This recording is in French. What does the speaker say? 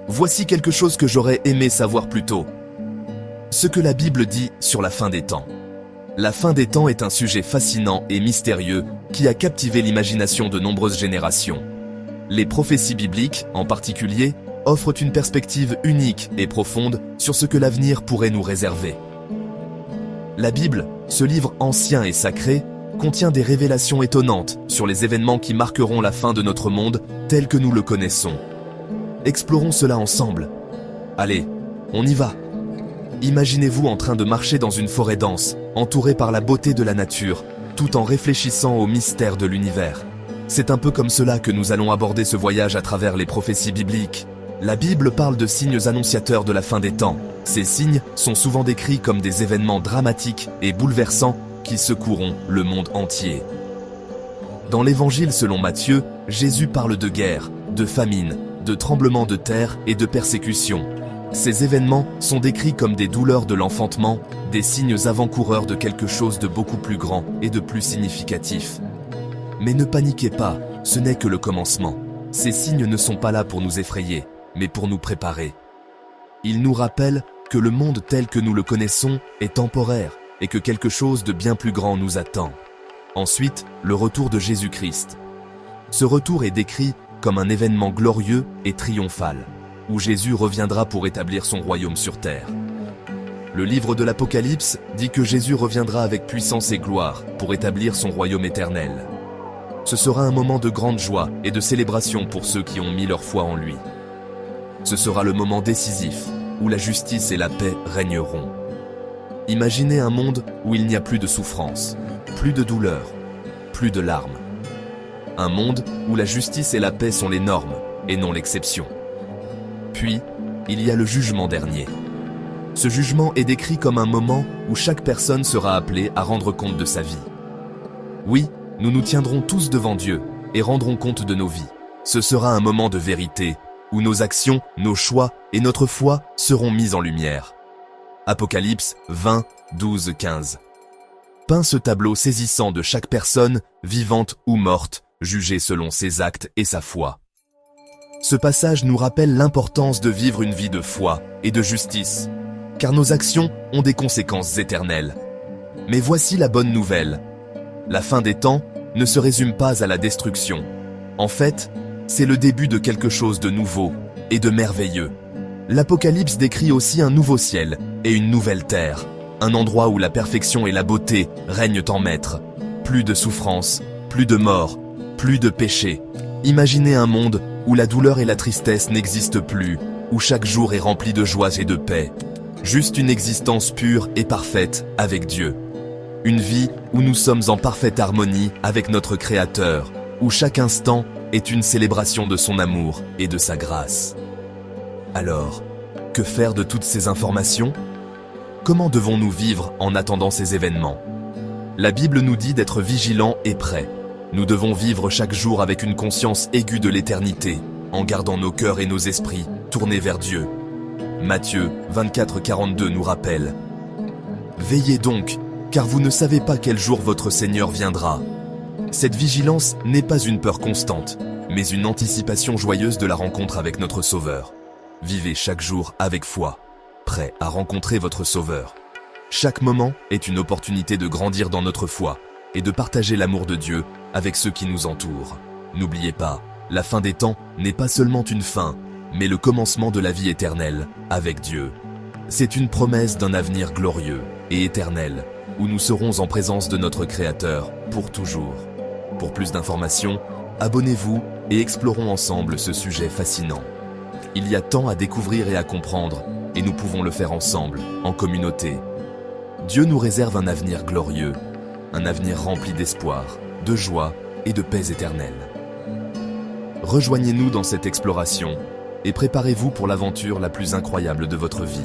Voici quelque chose que j'aurais aimé savoir plus tôt. Ce que la Bible dit sur la fin des temps. La fin des temps est un sujet fascinant et mystérieux qui a captivé l'imagination de nombreuses générations. Les prophéties bibliques, en particulier, offrent une perspective unique et profonde sur ce que l'avenir pourrait nous réserver. La Bible, ce livre ancien et sacré, contient des révélations étonnantes sur les événements qui marqueront la fin de notre monde tel que nous le connaissons. Explorons cela ensemble. Allez, on y va. Imaginez-vous en train de marcher dans une forêt dense, entouré par la beauté de la nature, tout en réfléchissant aux mystères de l'univers. C'est un peu comme cela que nous allons aborder ce voyage à travers les prophéties bibliques. La Bible parle de signes annonciateurs de la fin des temps. Ces signes sont souvent décrits comme des événements dramatiques et bouleversants qui secoueront le monde entier. Dans l'Évangile selon Matthieu, Jésus parle de guerre, de famine, de tremblements de terre et de persécutions. Ces événements sont décrits comme des douleurs de l'enfantement, des signes avant-coureurs de quelque chose de beaucoup plus grand et de plus significatif. Mais ne paniquez pas, ce n'est que le commencement. Ces signes ne sont pas là pour nous effrayer, mais pour nous préparer. Ils nous rappellent que le monde tel que nous le connaissons est temporaire et que quelque chose de bien plus grand nous attend. Ensuite, le retour de Jésus-Christ. Ce retour est décrit comme un événement glorieux et triomphal, où Jésus reviendra pour établir son royaume sur terre. Le livre de l'Apocalypse dit que Jésus reviendra avec puissance et gloire pour établir son royaume éternel. Ce sera un moment de grande joie et de célébration pour ceux qui ont mis leur foi en lui. Ce sera le moment décisif où la justice et la paix régneront. Imaginez un monde où il n'y a plus de souffrance, plus de douleur, plus de larmes. Un monde où la justice et la paix sont les normes et non l'exception. Puis, il y a le jugement dernier. Ce jugement est décrit comme un moment où chaque personne sera appelée à rendre compte de sa vie. Oui, nous nous tiendrons tous devant Dieu et rendrons compte de nos vies. Ce sera un moment de vérité où nos actions, nos choix et notre foi seront mis en lumière. Apocalypse 20, 12, 15. Peint ce tableau saisissant de chaque personne, vivante ou morte, jugée selon ses actes et sa foi. Ce passage nous rappelle l'importance de vivre une vie de foi et de justice, car nos actions ont des conséquences éternelles. Mais voici la bonne nouvelle. La fin des temps ne se résume pas à la destruction. En fait, c'est le début de quelque chose de nouveau et de merveilleux. L'Apocalypse décrit aussi un nouveau ciel et une nouvelle terre, un endroit où la perfection et la beauté règnent en maître. Plus de souffrance, plus de mort, plus de péché. Imaginez un monde où la douleur et la tristesse n'existent plus, où chaque jour est rempli de joie et de paix. Juste une existence pure et parfaite avec Dieu. Une vie où nous sommes en parfaite harmonie avec notre Créateur, où chaque instant est une célébration de son amour et de sa grâce. Alors, que faire de toutes ces informations? Comment devons-nous vivre en attendant ces événements? La Bible nous dit d'être vigilants et prêts. Nous devons vivre chaque jour avec une conscience aiguë de l'éternité, en gardant nos cœurs et nos esprits tournés vers Dieu. Matthieu 24, 42 nous rappelle « Veillez donc, car vous ne savez pas quel jour votre Seigneur viendra. » Cette vigilance n'est pas une peur constante, mais une anticipation joyeuse de la rencontre avec notre Sauveur. Vivez chaque jour avec foi, prêt à rencontrer votre Sauveur. Chaque moment est une opportunité de grandir dans notre foi et de partager l'amour de Dieu avec ceux qui nous entourent. N'oubliez pas, la fin des temps n'est pas seulement une fin, mais le commencement de la vie éternelle avec Dieu. C'est une promesse d'un avenir glorieux et éternel, où nous serons en présence de notre Créateur pour toujours. Pour plus d'informations, abonnez-vous et explorons ensemble ce sujet fascinant. Il y a tant à découvrir et à comprendre, et nous pouvons le faire ensemble, en communauté. Dieu nous réserve un avenir glorieux, un avenir rempli d'espoir, de joie et de paix éternelle. Rejoignez-nous dans cette exploration et préparez-vous pour l'aventure la plus incroyable de votre vie.